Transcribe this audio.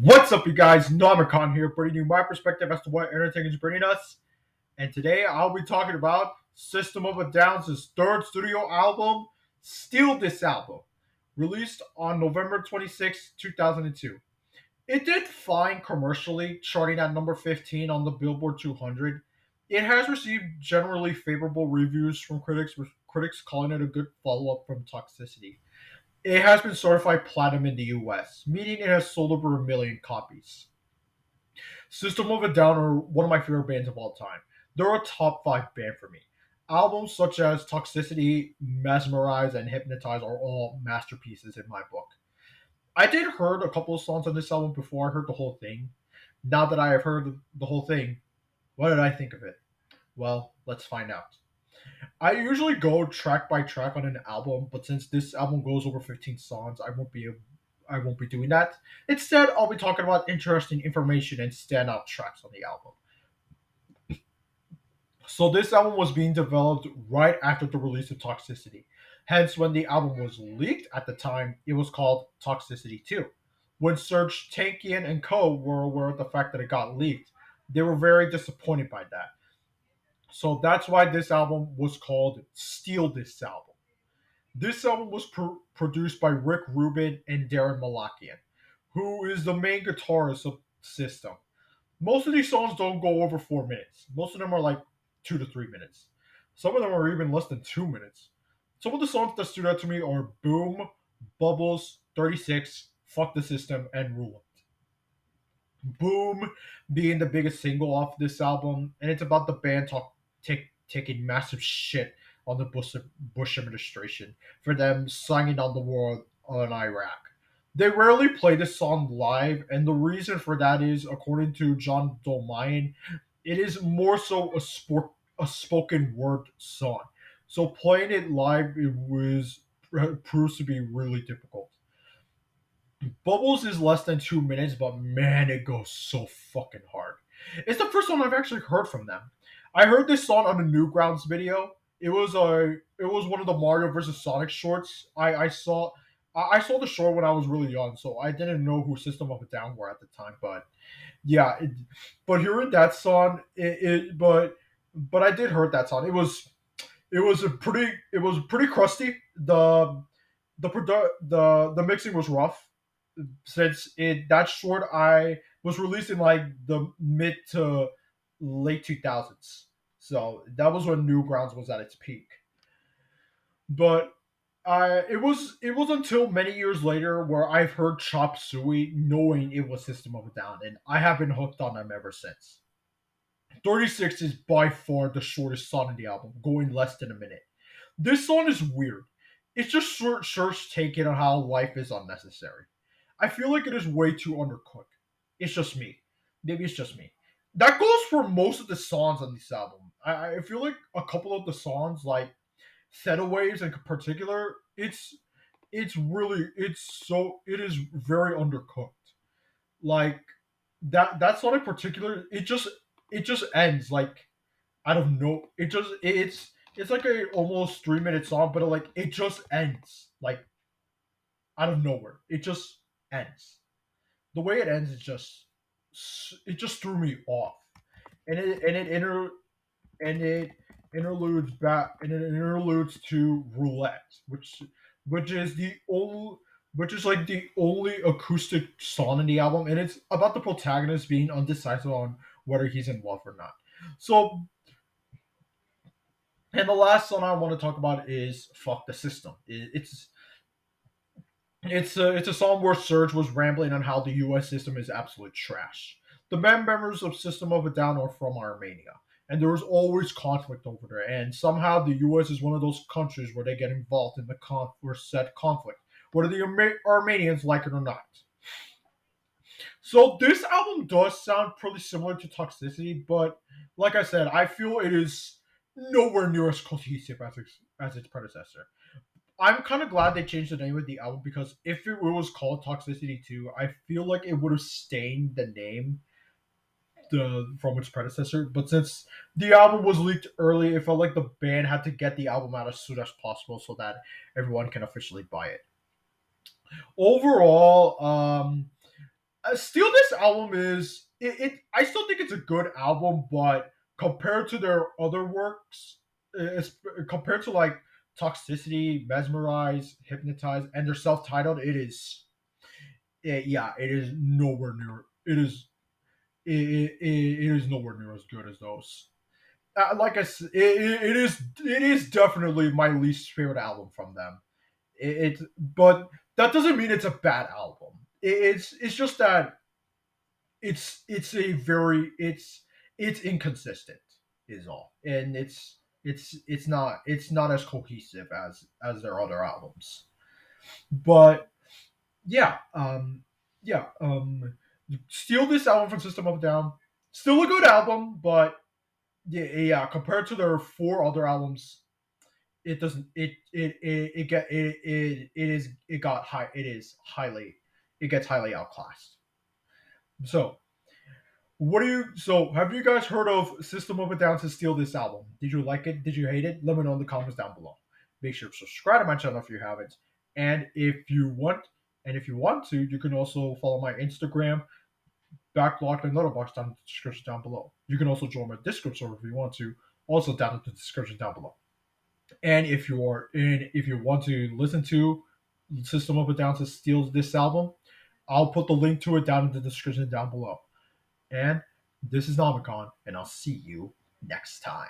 What's up, you guys? Nomicon here, bringing you my perspective as to what entertainment is bringing us. And today I'll be talking about System of a Down's third studio album, Steal This Album, released on November 26, 2002. It did fine commercially, charting at number 15 on the Billboard 200. It has received generally favorable reviews from critics, with critics calling it a good follow up from Toxicity. It has been certified platinum in the US, meaning it has sold over 1 million copies. System of a Down are one of my favorite bands of all time. They're a top five band for me. Albums such as Toxicity, Mesmerize, and Hypnotize are all masterpieces in my book. I did heard a couple of songs on this album before I heard the whole thing. Now that I have heard the whole thing, what did I think of it? Well, let's find out. I usually go track by track on an album, but since this album goes over 15 songs, I won't be doing that. Instead, I'll be talking about interesting information and standout tracks on the album. So this album was being developed right after the release of Toxicity. Hence, when the album was leaked at the time, it was called Toxicity 2. When Serge Tankian and co were aware of the fact that it got leaked, they were very disappointed by that. So that's why this album was called Steal This Album. This album was produced by Rick Rubin and Darren Malakian, who is the main guitarist of System. Most of these songs don't go over 4 minutes. Most of them are like 2 to 3 minutes. Some of them are even less than 2 minutes. Some of the songs that stood out to me are Boom, Bubbles, 36, Fuck the System, and Roulette. Boom being the biggest single off this album, and it's about the band taking massive shit on the Bush administration for them signing down the war on Iraq. They rarely play this song live, and the reason for that is, according to John Dolmayan, it is more so a spoken word song. So playing it live, proves to be really difficult. Bubbles is less than 2 minutes, but man, it goes so fucking hard. It's the first song I've actually heard from them. I heard this song on the Newgrounds video. It was one of the Mario versus Sonic shorts. I saw the short when I was really young, so I didn't know who System of a Down were at the time. But yeah, but hearing that song, but I did heard that song. It was pretty crusty. The mixing was rough since it that short I was released in like the mid to late 2000s. So that was when Newgrounds was at its peak. But it was until many years later where I've heard Chop Suey knowing it was System of a Down, and I have been hooked on them ever since. 36 is by far the shortest song in the album, going less than a minute. This song is weird. It's just Church taking on how life is unnecessary. I feel like it is way too undercooked. It's just me. Maybe it's just me. That goes for most of the songs on this album. I feel like a couple of the songs, like Thetawaves in particular, it is very undercooked. Like that song in particular, it just ends like I don't know. It's like a almost 3 minute song, but it just ends like out of nowhere. It just ends. The way it ends is it just threw me off, and it interludes to Roulette, which is the only which is like the only acoustic song in the album, and it's about the protagonist being undecisive on whether he's in love or not. So, and the last song I want to talk about is "Fuck the System." It's a song where Serge was rambling on how the U.S. system is absolute trash. The band members of System of a Down are from Armenia, and there is always conflict over there. And somehow the U.S. is one of those countries where they get involved in the or said conflict, whether the Armenians like it or not. So this album does sound pretty similar to Toxicity, but like I said, I feel it is nowhere near as cohesive as its predecessor. I'm kind of glad they changed the name of the album because if it was called Toxicity 2, I feel like it would have stained the name from its predecessor. But since the album was leaked early, it felt like the band had to get the album out as soon as possible so that everyone can officially buy it. Overall, Still, this album is it. I still think it's a good album, but compared to their other works, it's, compared to like Toxicity, Mesmerize, Hypnotize, and their self-titled, it is yeah, it is nowhere near. It is nowhere near as good as those. Like I said, it is definitely my least favorite album from them. But that doesn't mean it's a bad album. It's just that it's a very it's inconsistent is all, and it's not as cohesive as their other albums. But yeah, steal this album from System of a Down. Still a good album, but yeah, compared to their four other albums, it doesn't it got high it is highly it gets highly outclassed. So what do you so have you guys heard of System of a Down to steal this album? Did you like it? Did you hate it? Let me know in the comments down below. Make sure to subscribe to my channel if you haven't. And if you want to, you can also follow my Instagram, Backlogged and Letterboxd down in the description down below. You can also join my Discord server if you want to, also down in the description down below. And if you want to listen to System of a Down to steal this album, I'll put the link to it down in the description down below. And this is Nomicon, and I'll see you next time.